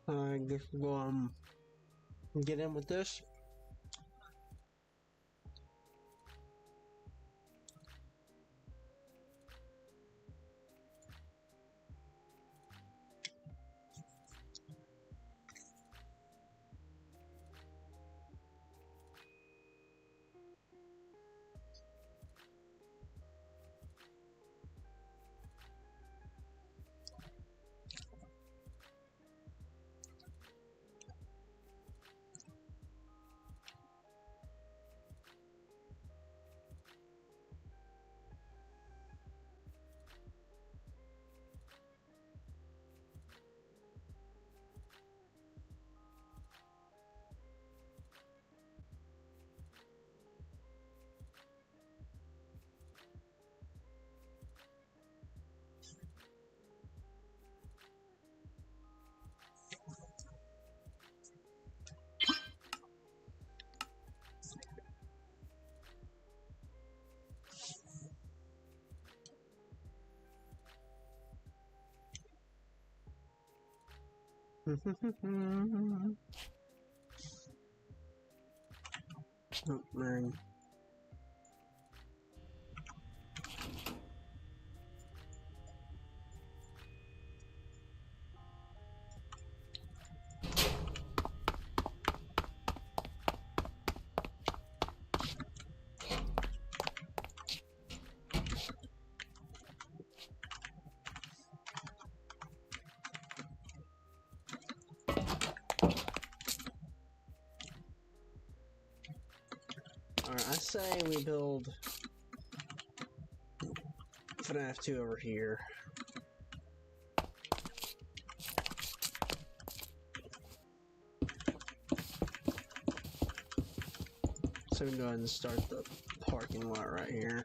I guess we'll get in with this. Oh, man. Alright, I say we build Fnaf 2 over here. So we can go ahead and start the parking lot right here.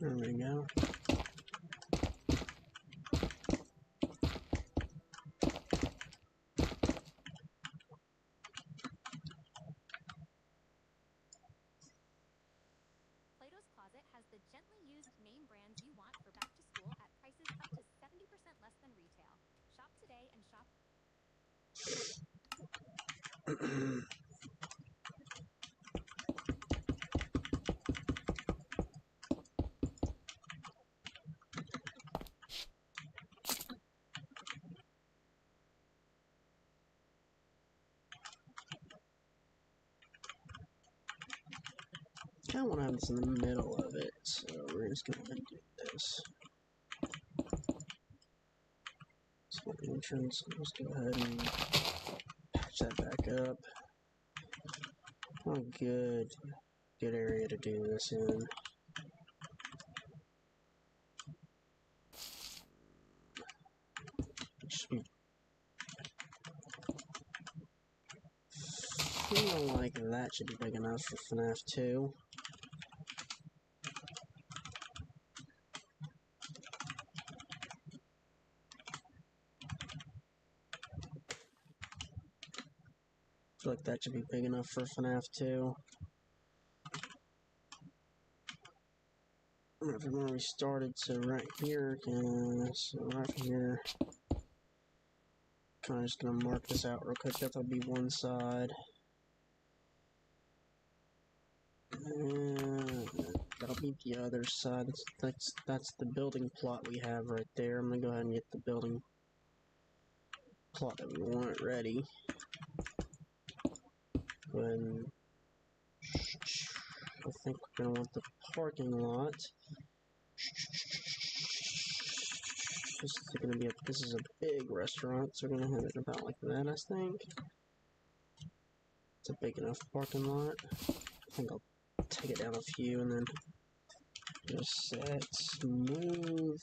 There we go. Plato's Closet has the gently used name brands you want for back to school at prices up to 70% less than retail. Shop today and shop. I kind of want to have this in the middle of it, so we're just going to do this. So entrance, let's go ahead and patch that back up. Oh, good area to do this in. I feel like that should be big enough for Fnaf 2. I feel like that should be big enough for Fnaf 2. From where we started, so right here, so right from here. kind of just gonna mark this out real quick. That'll be one side. And that'll be the other side. That's the building plot we have right there. I'm gonna go ahead and get the building plot that we want ready. Go ahead and I think we're gonna want the parking lot. This is a big restaurant, so we're gonna have it about like that, I think. It's a big enough parking lot. I think I'll take it down a few and then just set smooth.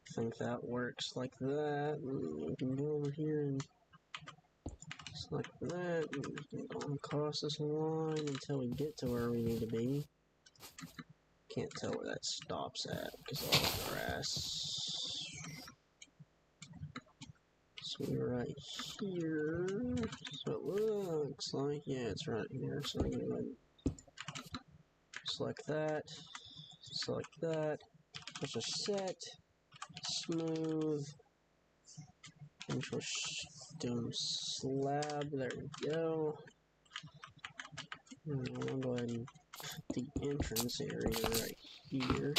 I think that works like that. And we can go over here and just like that. And we can go across this line until we get to where we need to be. Can't tell where that stops at because of all the grass. So we're right here. So it looks like, yeah, it's right here. So we're gonna go ahead and select that. Select that. Let's just set. Smooth. Control stone slab. There we go. And I'll go ahead and put the entrance area right here.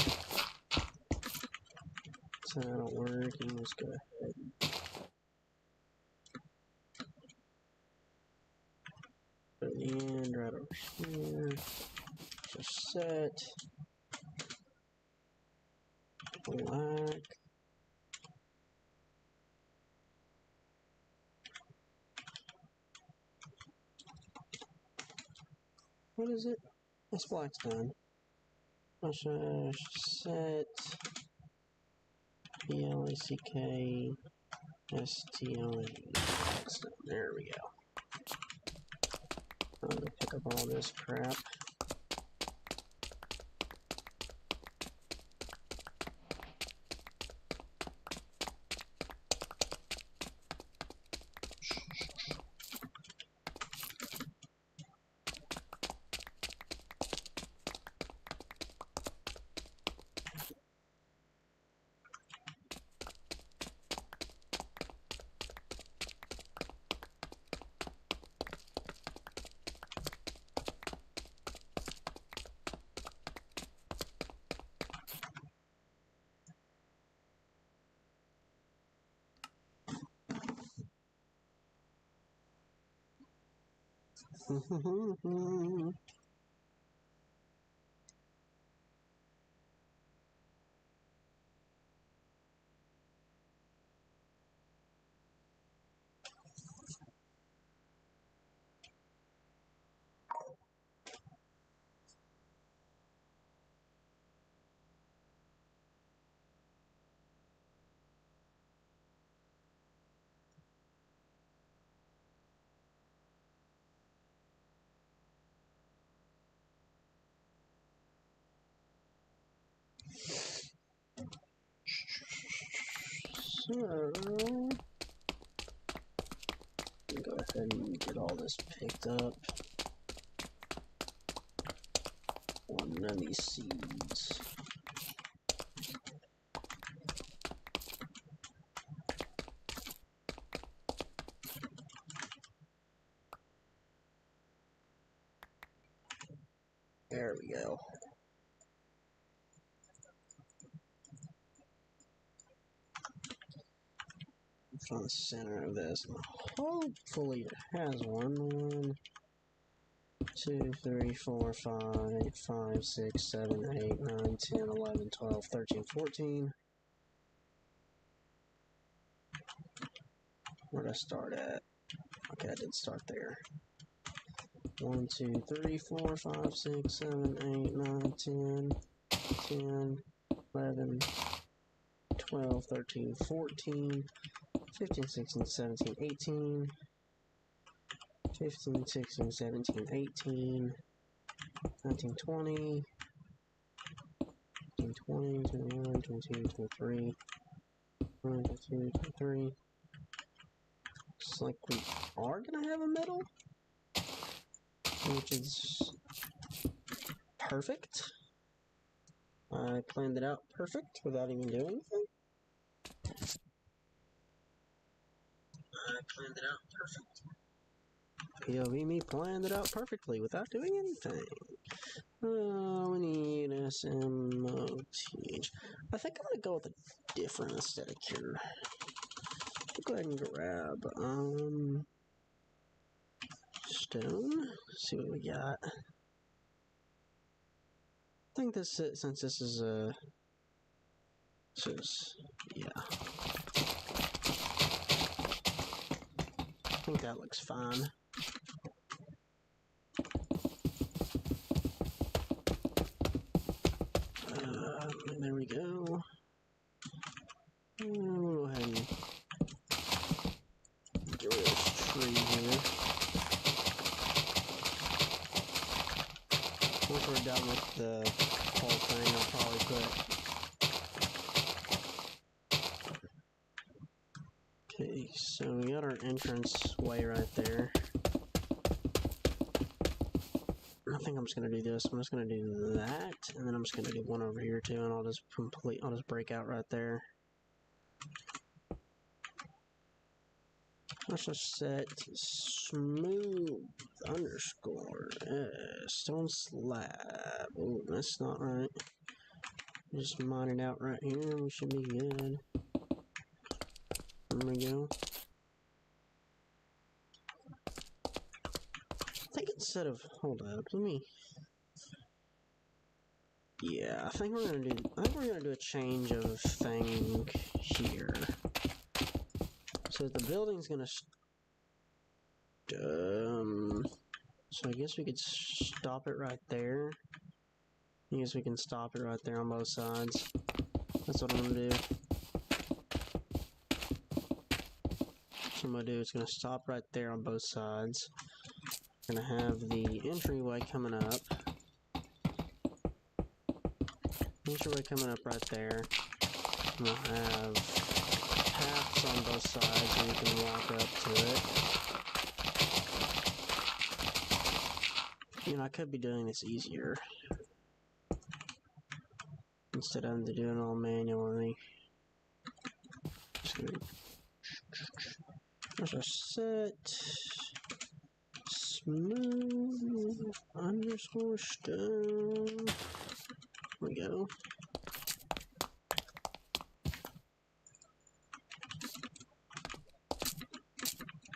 So that'll work. And let's go ahead and put the end right over here. Just set. Black. What is it? That's black's done. Let's set BLACK STON. There we go. I'm gonna pick up all this crap. So, go ahead and get all this picked up. One of these seeds. There we go. From the center of this. Hopefully it has one. 1, 2, 3, 4, 5, 5, 6, 7, 8, 9, 10, 11, 12, 13, 14. Where'd I start at? Okay, I did start there. 1, 2, 3, 4, 5, 6, 7, 8, 9, 10, 10, 11, 12, 13, 14, 15, 16, 17, 18, 15, 16, 17, 18, 19, 20, 19, 20, 21, 22, 23, 22, 23. Just like we are gonna have a middle, which is perfect. I planned it out perfect without even doing anything. I planned it out perfect. POV me planned it out perfectly without doing anything. We need SMOTH. I think I'm gonna go with a different aesthetic here. I'll go ahead and grab stone. See what we got. I think this is, since this is yeah. I think that looks fine. There we go. We'll go ahead and get rid of this tree here. Once we're done with the whole thing, I'll probably put... Okay, so we got our entrance way right there. I think I'm just gonna do this. I'm just gonna do that, and then I'm just gonna do one over here too, and I'll just break out right there. Let's just set smooth underscore stone slab. Oh, that's not right. Just mine it out right here. We should be good. There we go. I think instead of hold up, let me. Yeah, I think we're gonna do a change of thing here. So the building's gonna. So I guess we could stop it right there. I guess we can stop it right there on both sides. That's what I'm gonna do. So I'm gonna do, it's gonna stop right there on both sides. We're gonna have the entryway coming up. Entryway coming up right there. We'll have paths on both sides so you can walk up to it. You know, I could be doing this easier instead of having to do it all manually. Let's just set smooth underscore stone. There we go.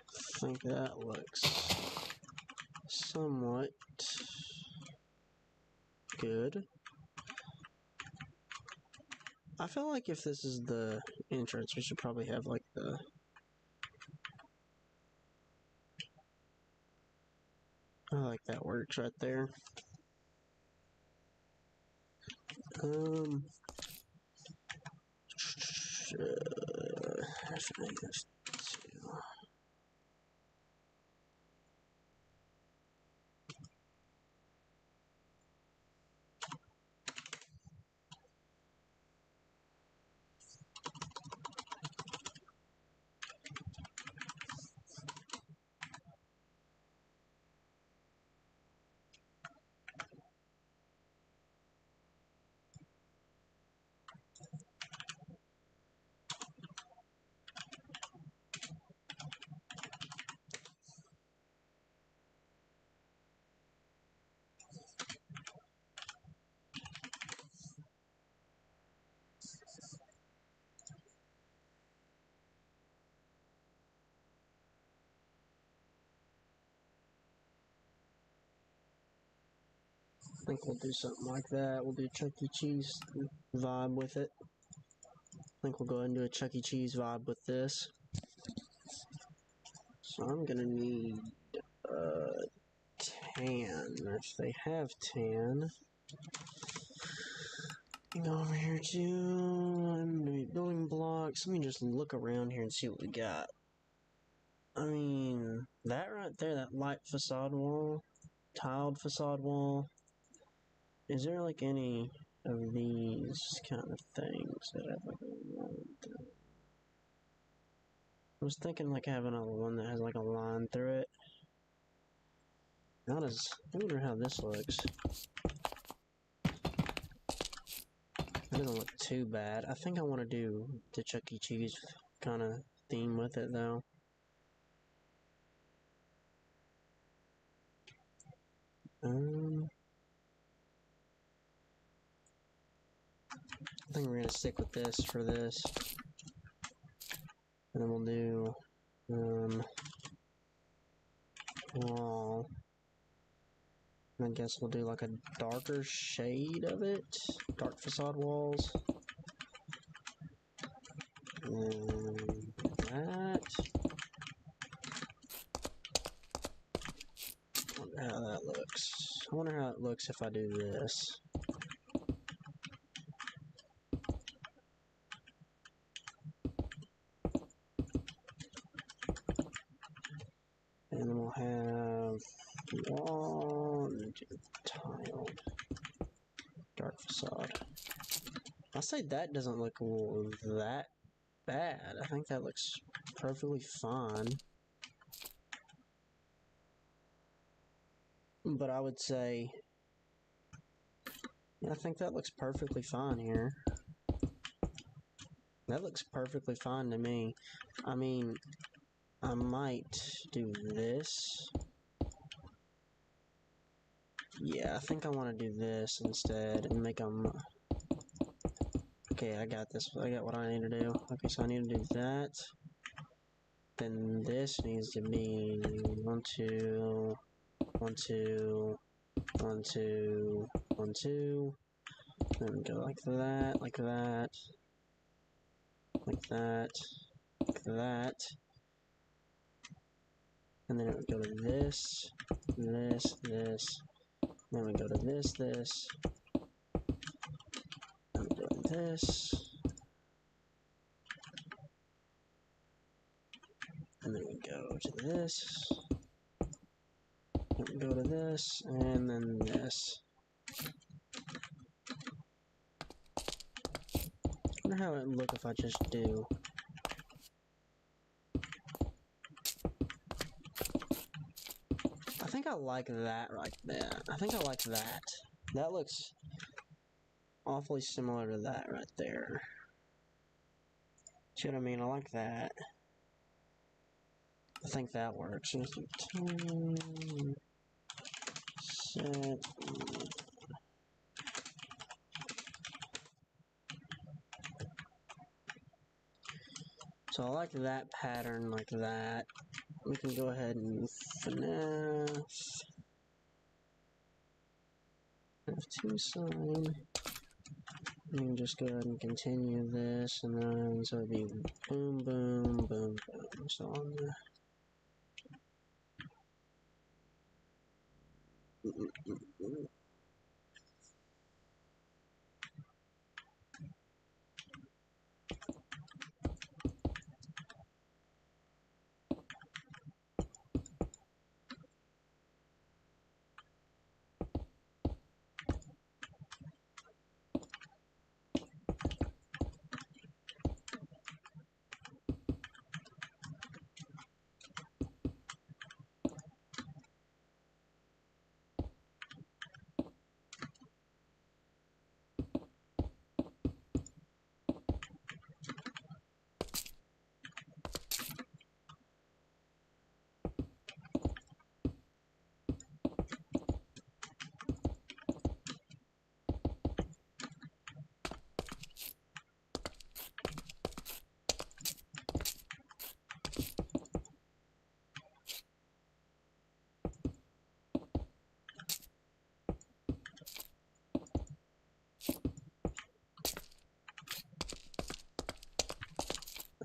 I think that looks somewhat good. I feel like if this is the entrance, we should probably have like the... I like that works right there. I should make this too. I think we'll do something like that. We'll do Chuck E. Cheese vibe with it. I think we'll go ahead and do a Chuck E. Cheese vibe with this. So I'm gonna need tan. If they have tan, go over here to building blocks. Let me just look around here and see what we got. I mean, that right there, that light facade wall, tiled facade wall. Is there like any of these kind of things that have like a I was thinking like having a one that has like a line through it. Not as. I wonder how this looks. It doesn't look too bad. I think I want to do the Chuck E. Cheese kind of theme with it though. I think we're gonna stick with this for this, and then we'll do wall. I guess we'll do like a darker shade of it, dark facade walls. And that. I wonder how that looks. I wonder how it looks if I do this. And then we'll have wall and tiled dark facade. I'll say that doesn't look that bad. I think that looks perfectly fine. But I would say, I think that looks perfectly fine here. That looks perfectly fine to me. I mean, I might do this. Yeah, I think I want to do this instead and make them... Okay, I got this. I got what I need to do. Okay, so I need to do that. Then this needs to be 1, 2, 1, 2, 1, 2, 1, 2. Then go like that, like that, like that, like that. And then it would go to this, this, this. Then we go to this, this. Then we go to this. And then we go to this. Then we go to this, and then this. I wonder how it would look if I just do. I think I like that right there. I think I like that. That looks awfully similar to that right there. See what I mean? I like that. I think that works. Set. So I like that pattern like that. We can go ahead and Fnaf. F2 sign. We can just go ahead and continue this, and then so it'd be boom, boom, boom, boom. So on the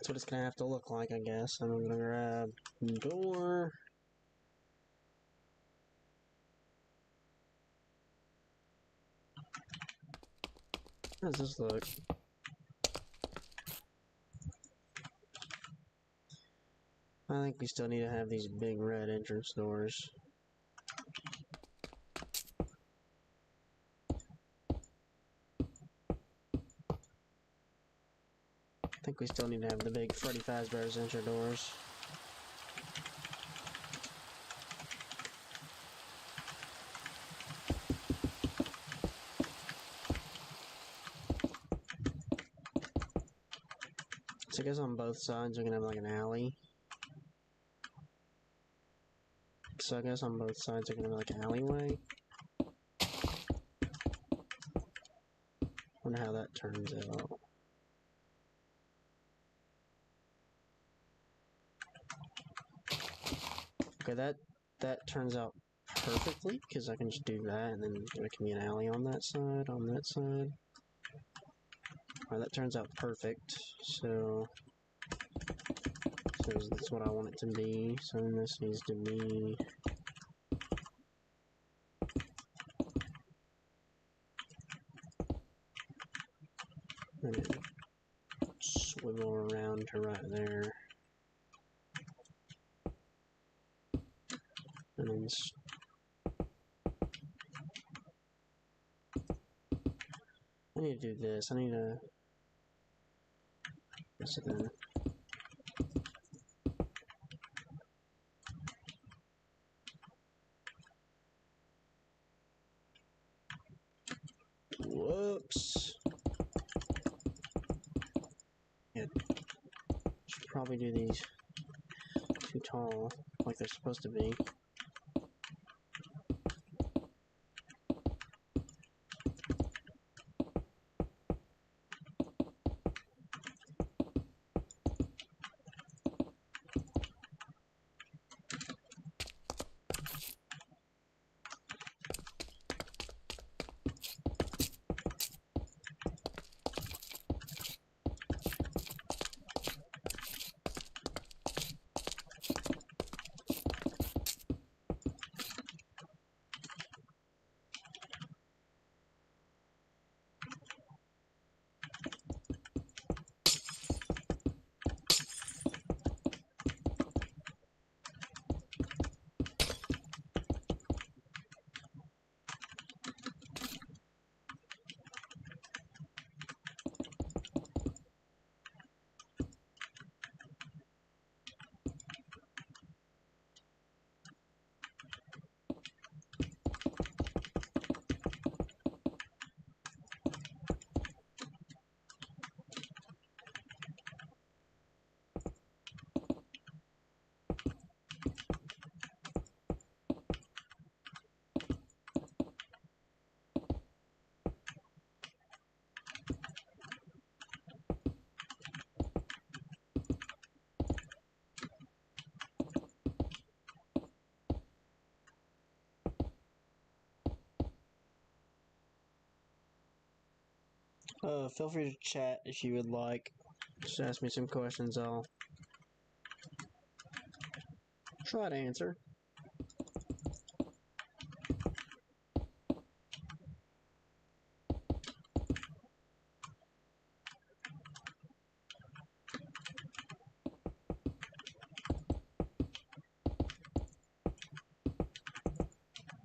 that's what it's gonna have to look like, I guess. I'm gonna grab door. How does this look? I think we still need to have these big red entrance doors. think we still need to have the big Freddy Fazbear's enter doors. So I guess on both sides we're gonna have like an alley. So I guess on both sides are gonna be like an alleyway. Wonder how that turns out. Okay, that turns out perfectly because I can just do that, and then there can be an alley on that side, on that side. Alright, that turns out perfect. So that's what I want it to be. So then this needs to be. And it swivel around to right there. And then I need to do this. I need to. So then. Whoops. Yeah. Should probably do these too tall, like they're supposed to be. Feel free to chat if you would like. Just ask me some questions, I'll try to answer.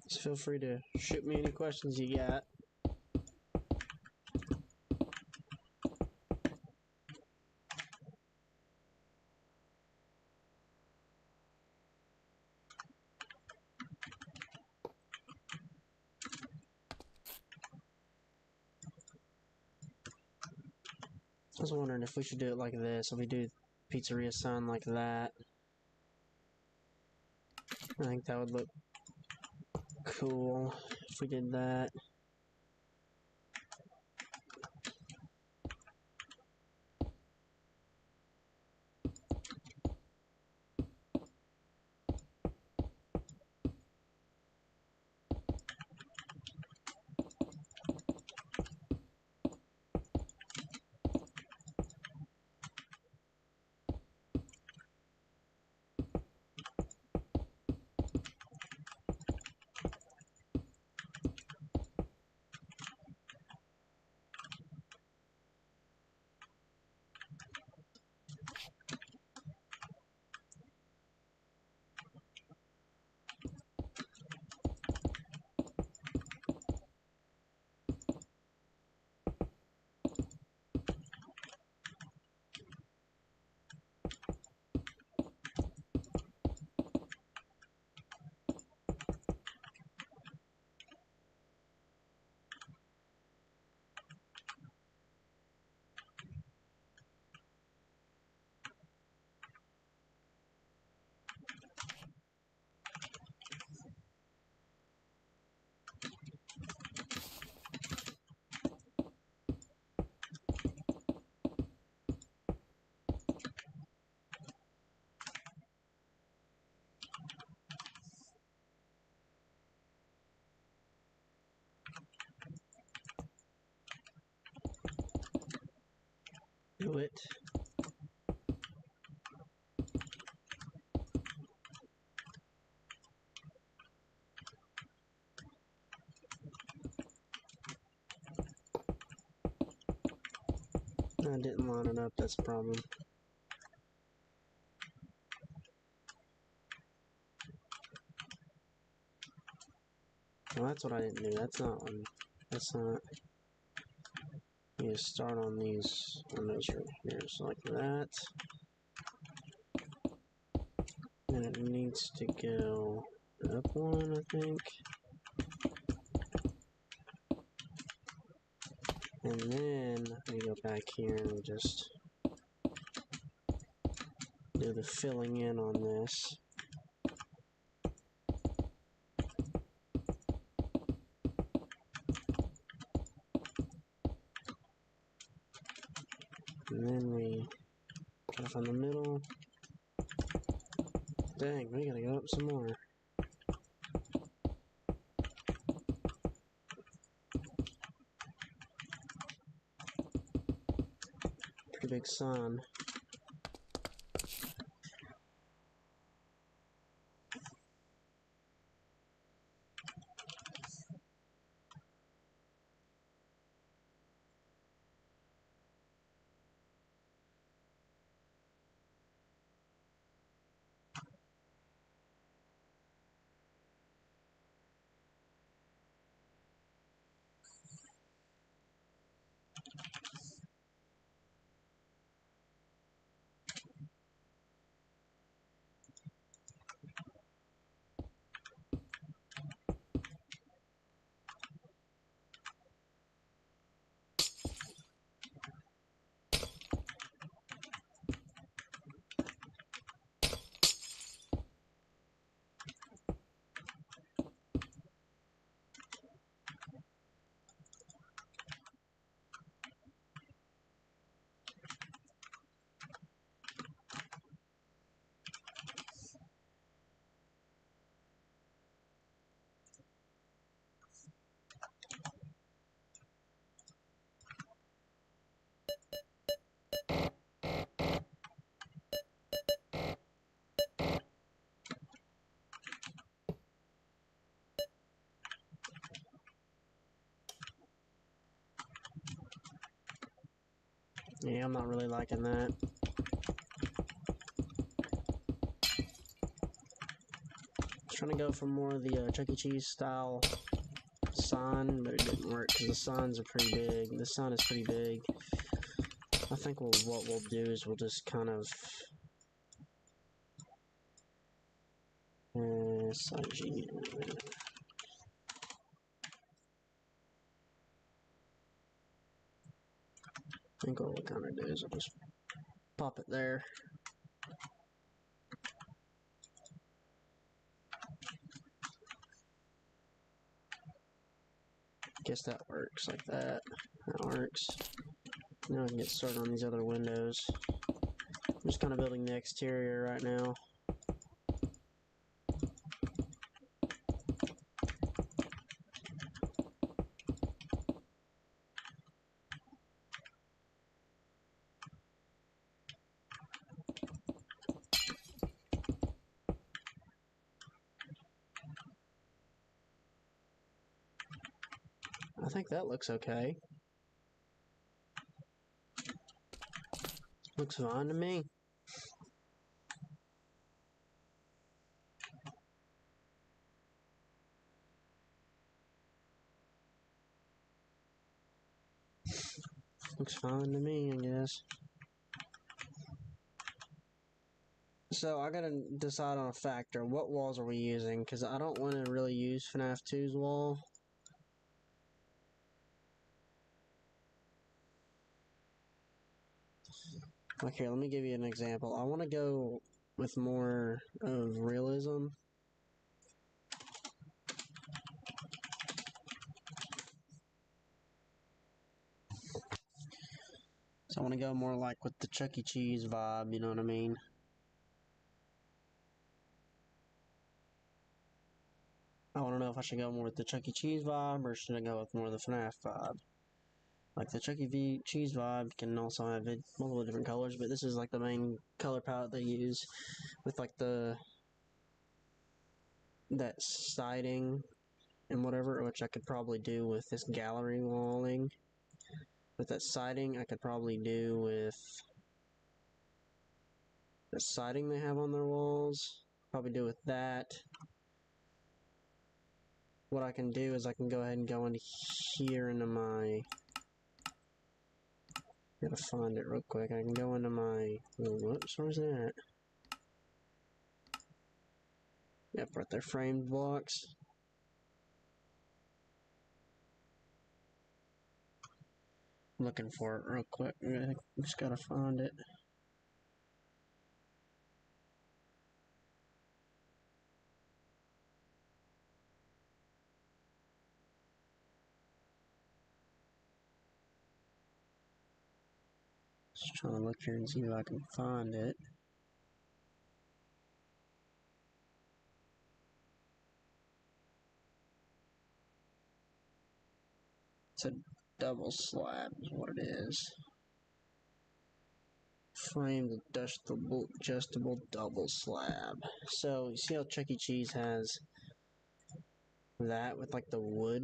So feel free to shoot me any questions you got. I was wondering if we should do it like this. If we do pizzeria sign like that, I think that would look cool if we did that. do it. I didn't line it up, that's the problem. Well, that's what I didn't do. That's not one. That's not. You start on these windows right here, so like that. And it needs to go up one, I think. And then we go back here and just do the filling in on this. And then we cut off on the middle. Dang, we gotta go up some more. Pretty big sun. Yeah, I'm not really liking that. Trying to go for more of the Chuck E. Cheese style sign, but it didn't work because the signs are pretty big. The sign is pretty big. I think what we'll do is we'll just kind of I think what we'll kind of do is we'll just pop it there. Guess that works like that. That works. Now I can get started on these other windows. I'm just kind of building the exterior right now. I think that looks okay. Looks fine to me. Looks fine to me, I guess. So I gotta decide on a factor. What walls are we using? Because I don't want to really use FNAF 2's wall. Like here, let me give you an example. I want to go with more of realism. So I want to go more like with the Chuck E. Cheese vibe, you know what I mean? I want to know if I should go more with the Chuck E. Cheese vibe or should I go with more of the FNAF vibe. Like the Chuck E. Cheese vibe can also have multiple different colors, but this is like the main color palette they use with like that siding and whatever, which I could probably do with this gallery walling. With that siding, I could probably do with the siding they have on their walls. Probably do with that. What I can do is I can go ahead and go into here into my... Gotta find it real quick. I can go into my... Oh, whoops, where's that? Yep, right there, framed blocks. Looking for it real quick. I just gotta find it. Just trying to look here and see if I can find it. It's a double slab is what it is. Framed adjustable double slab. So you see how Chuck E. Cheese has that with like the wood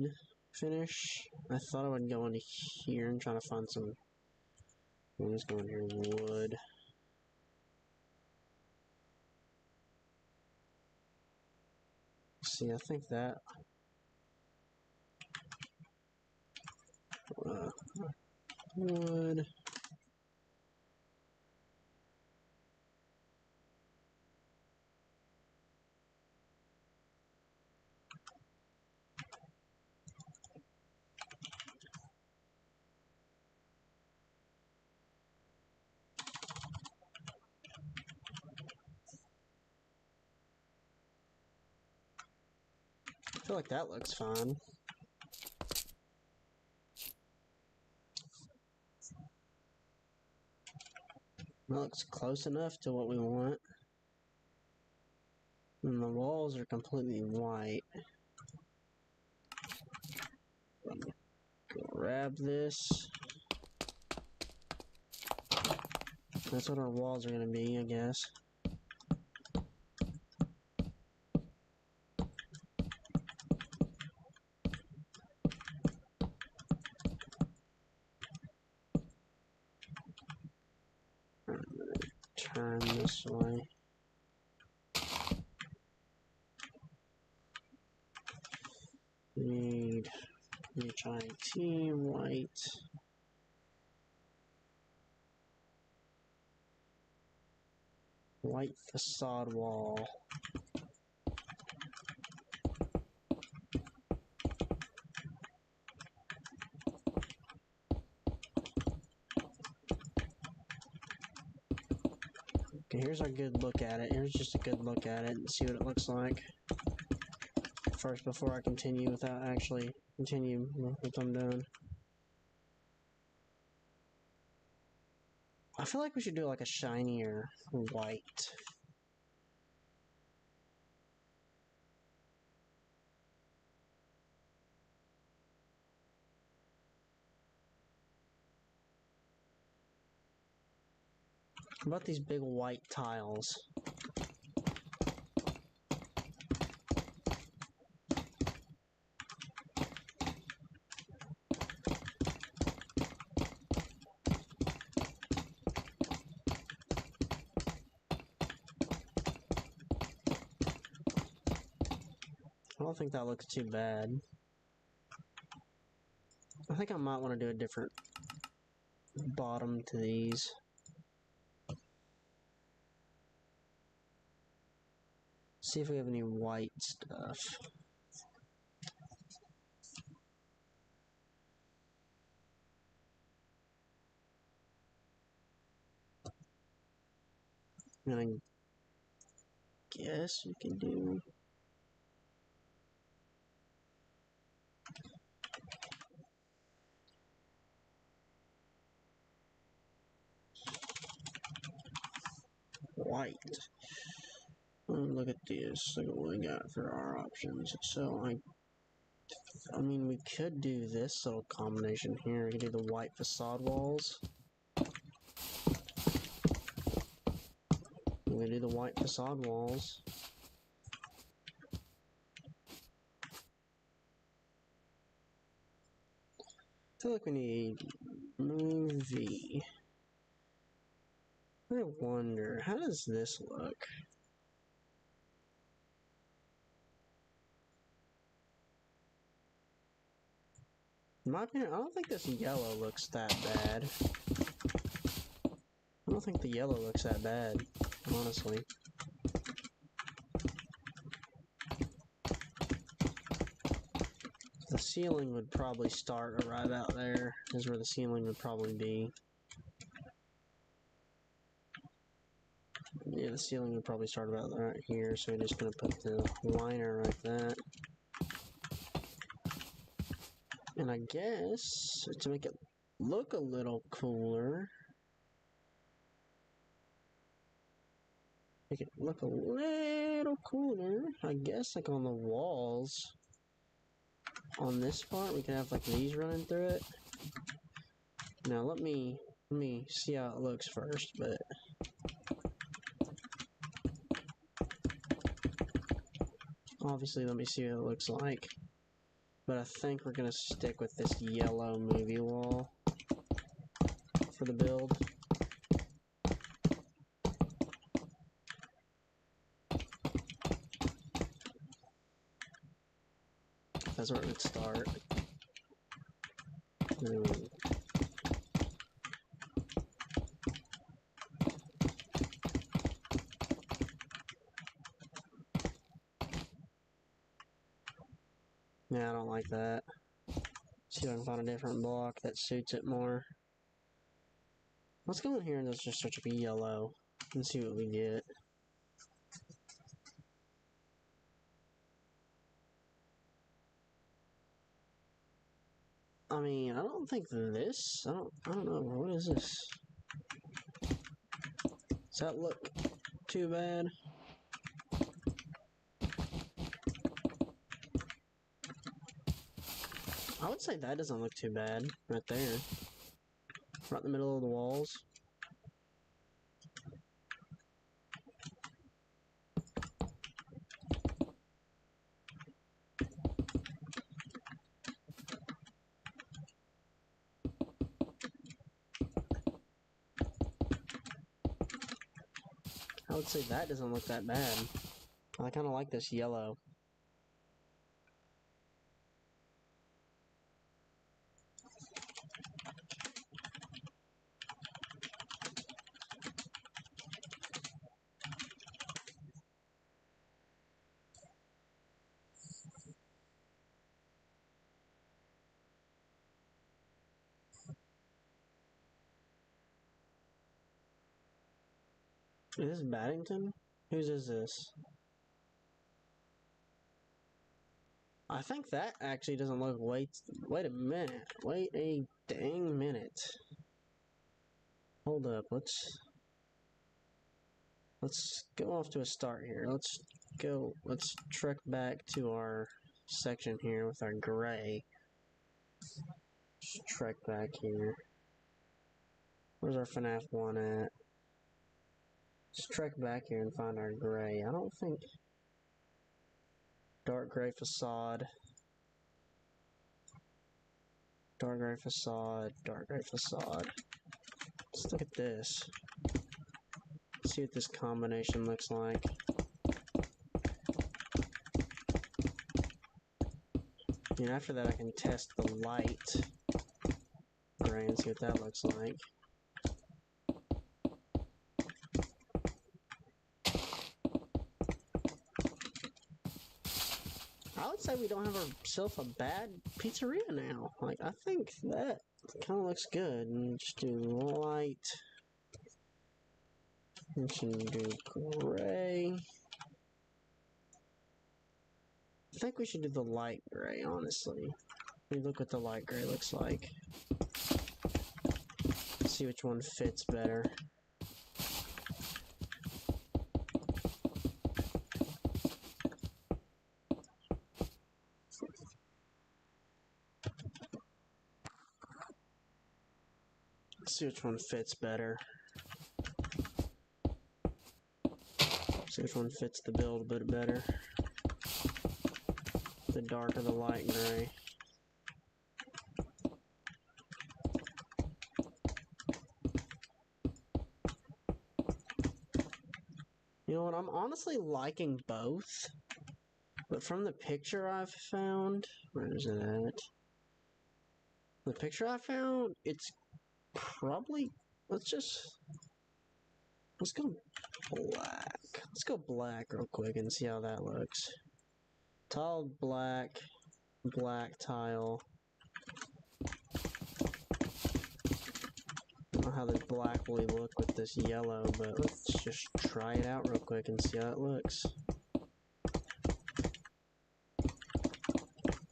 finish? I thought I would go into here and try to find some... I'm just going here, wood. See, I think that... wood... I feel like that looks fine. That looks close enough to what we want. And the walls are completely white. Grab this. That's what our walls are going to be, I guess. Turn this way. Need HIT white. White facade wall. Okay, here's our good look at it. Here's just a good look at it and see what it looks like. First, before I continue without actually continue what I'm doing. I feel like we should do like a shinier white. How about these big white tiles? I don't think that looks too bad. I think I might want to do a different bottom to these. See if we have any white stuff. And I guess we can do... white. Look at this. Look at what we got for our options. So I mean, we could do this little combination here. We could do the white facade walls. We could do the white facade walls. I feel like we need movie. I wonder, how does this look? In my opinion, I don't think this yellow looks that bad. I don't think the yellow looks that bad, honestly. The ceiling would probably start right about there, is where the ceiling would probably be. Yeah, the ceiling would probably start about right here, so we're just going to put the liner like that. And I guess, to make it look a little cooler, make it look a little cooler, I guess, like on the walls, on this part, we can have like these running through it. Now let me see how it looks first, but obviously let me see what it looks like. But I think we're gonna stick with this yellow movie wall for the build. That's where it would start. Yeah, I don't like that. See if I can find a different block that suits it more. Let's go in here and let's just search up yellow and see what we get. I mean, I don't think this, I don't know, what is this? Does that look too bad? I would say that doesn't look too bad, right there. Right in the middle of the walls. I would say that doesn't look that bad. I kind of like this yellow. Is this Baddington? Whose is this? I think that actually doesn't look, wait a minute. Wait a dang minute. Hold up, let's go off to a start here. Let's trek back to our section here with our gray. Just trek back here. Where's our Fnaf 1 at? Let's trek back here and find our gray. I don't think... Dark gray facade. Dark gray facade. Dark gray facade. Let's look at this. See what this combination looks like. And after that I can test the light gray and see what that looks like. I would say we don't have ourselves a bad pizzeria now. Like, I think that kind of looks good. And just do light. We can do gray. I think we should do the light gray, honestly. Let me look what the light gray looks like. See which one fits better. see which one fits better. See which one fits the build a bit better. The dark or the light gray. You know what, I'm honestly liking both. But from the picture I've found, where is it at? The picture I found, it's probably, let's go black. Let's go black real quick and see how that looks. Tile black, black tile. I don't know how this black will look with this yellow, but let's just try it out real quick and see how it looks.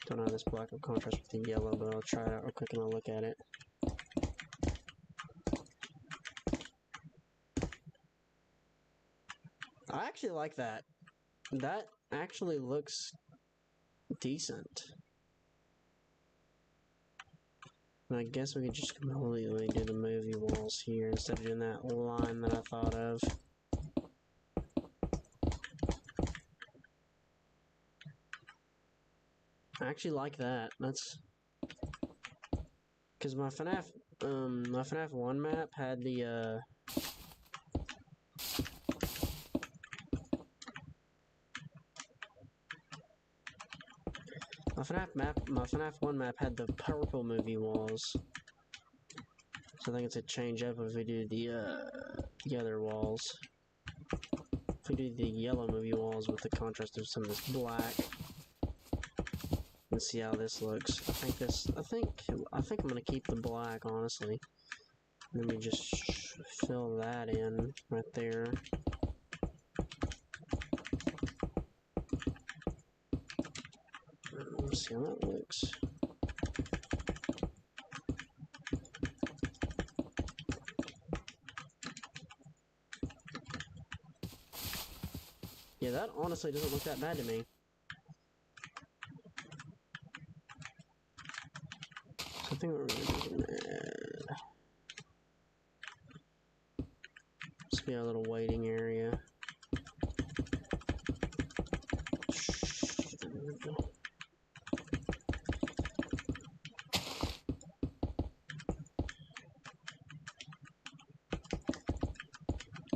Don't know how this black will contrast with the yellow, but I'll try it out real quick and I'll look at it. I actually like that. That actually looks decent. And I guess we could just completely do the movie walls here instead of doing that line that I thought of. I actually like that. That's because my FNAF 1 map had the my FNAF 1 map had the purple movie walls. So I think it's a change up if we do the other walls. If we do the yellow movie walls with the contrast of some of this black. Let's see how this looks. I think I'm gonna keep the black, honestly. Let me just fill that in right there. Let's see how that looks. Yeah, that honestly doesn't look that bad to me. I think we're gonna do that. This will be our little waiting area.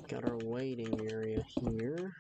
Got our waiting area here.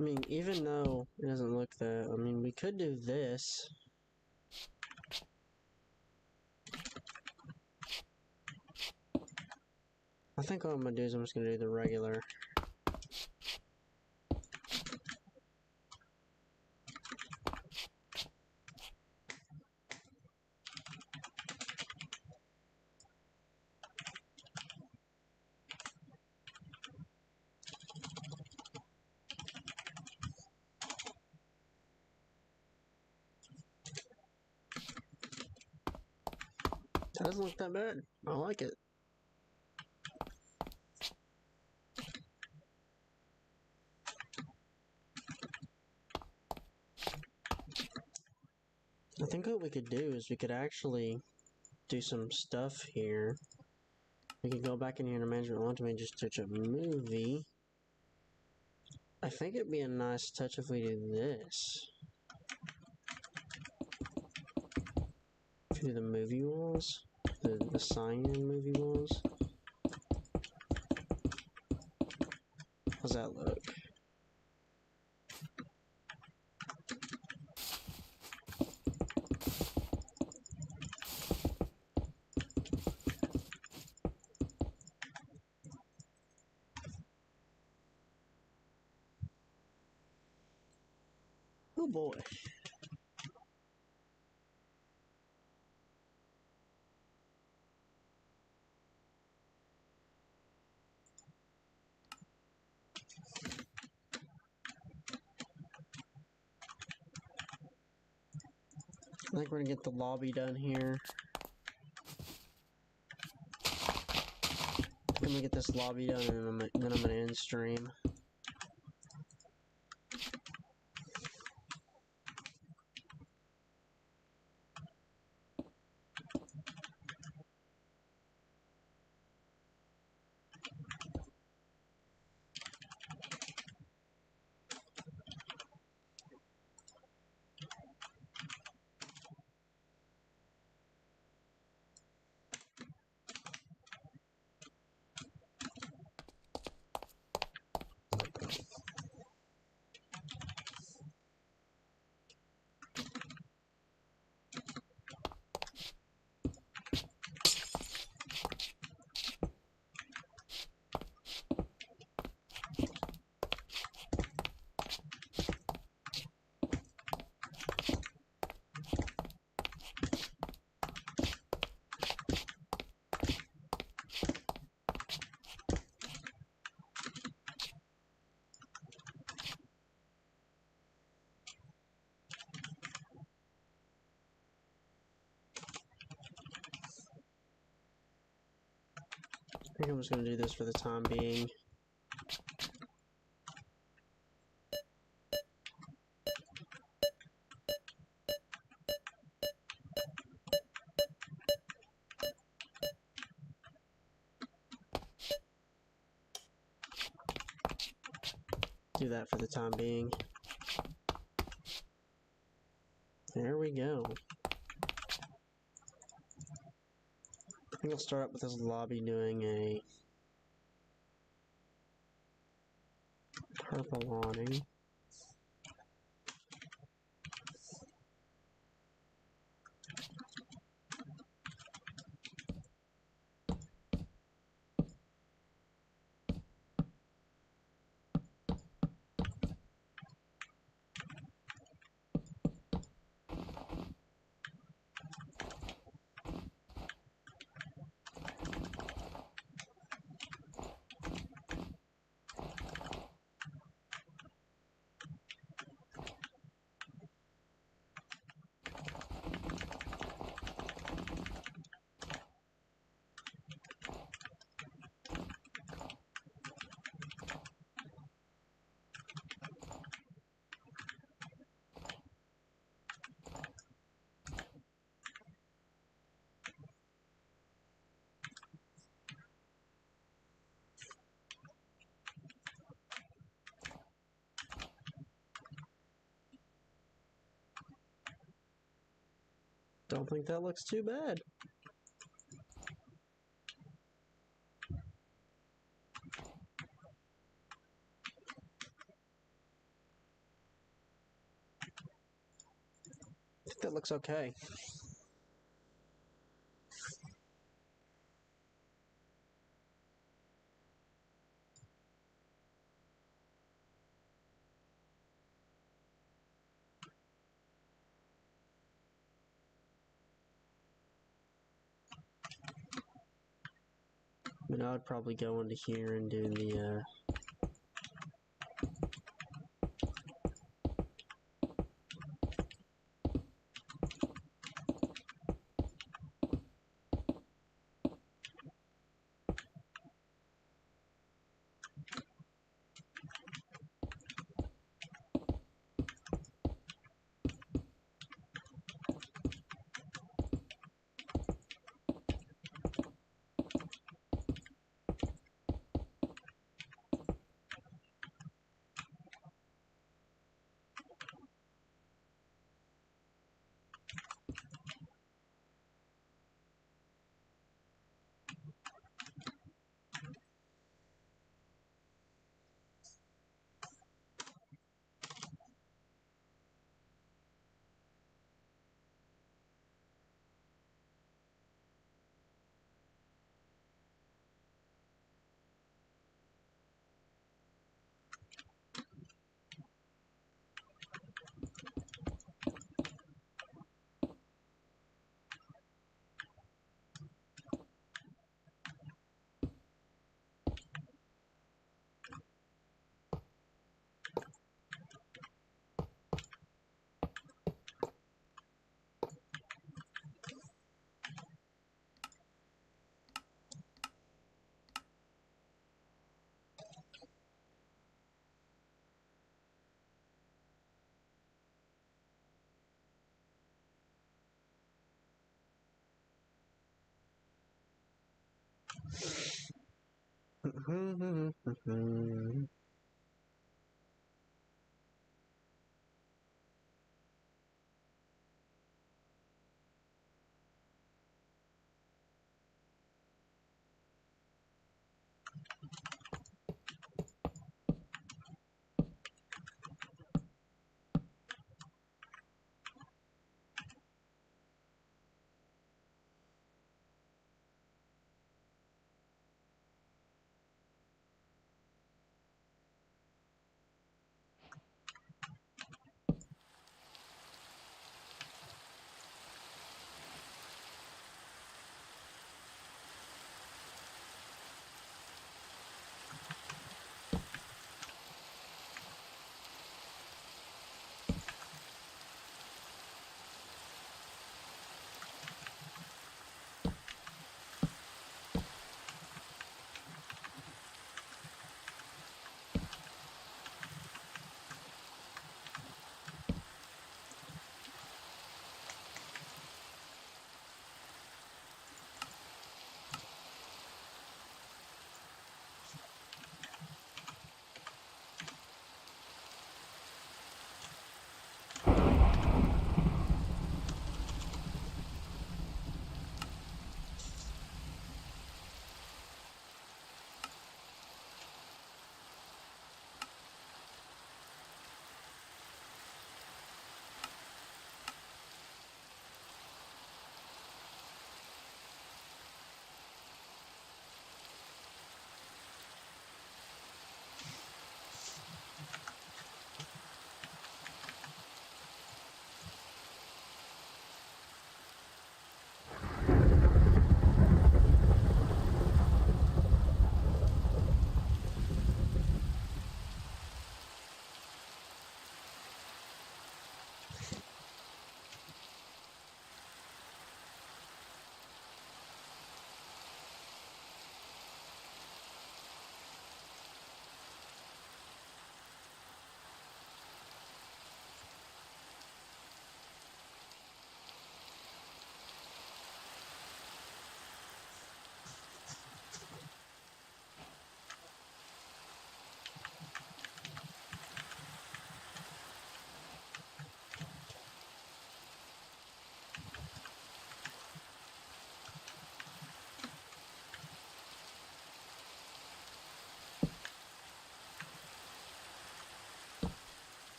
I mean, even though it doesn't look that, I mean, we could do this. I think what I'm gonna do is I'm just gonna do the regular. That doesn't look that bad. I like it. I think what we could do is we could actually do some stuff here. We could go back in here to Management Wanted and just search a movie. I think it'd be a nice touch if we do this. If we do the movie walls, the sign-in movie walls. How's that look? Oh boy. I think we're gonna get the lobby done here. I'm gonna get this lobby done and then I'm gonna end stream. I think I'm just gonna do this for the time being. Do that for the time being. There we go. I think I'll start up with this lobby doing a purple awning. Don't think that looks too bad. That looks okay. I mean, I would probably go into here and do the,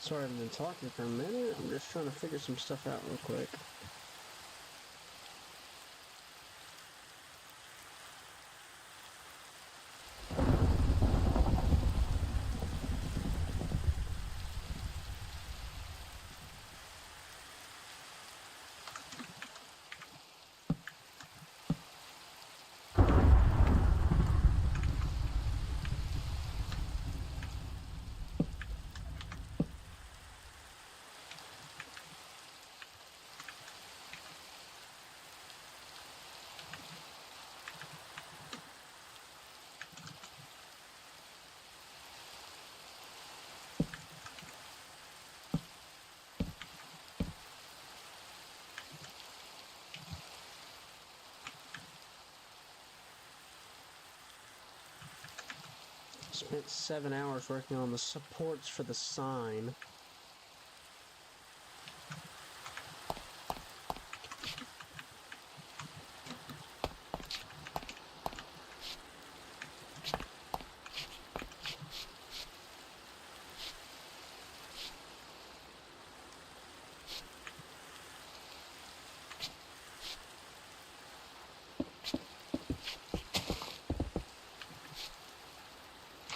Sorry I've been talking for a minute. I'm just trying to figure some stuff out real quick. Spent 7 hours working on the supports for the sign.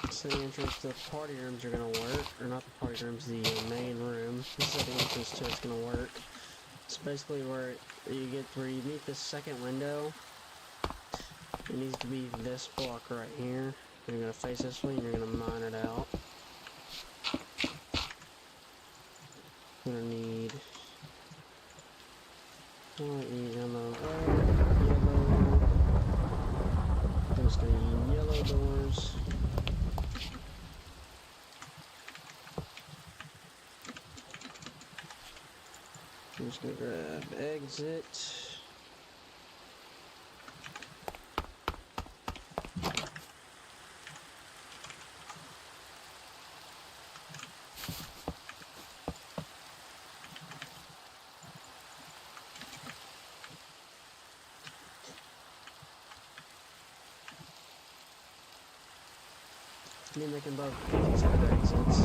So the entrance to the party rooms are going to work, or not the party rooms, the main room. This is how the entrance to it's going to work. It's basically where you meet this second window. It needs to be this block right here. You're going to face this way and you're going to mine it out. You're going to need white, yellow, red, yellow. I'm just going to need yellow doors. I'm just going to grab exit. I mean, they can both be considered exits.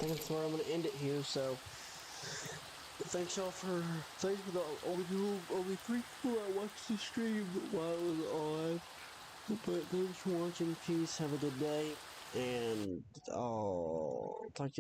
that's where I'm gonna end it here. So, thanks for the only 3 people that watched the stream while it was on. But thanks for watching. Peace. Have a good day, and I'll talk to you.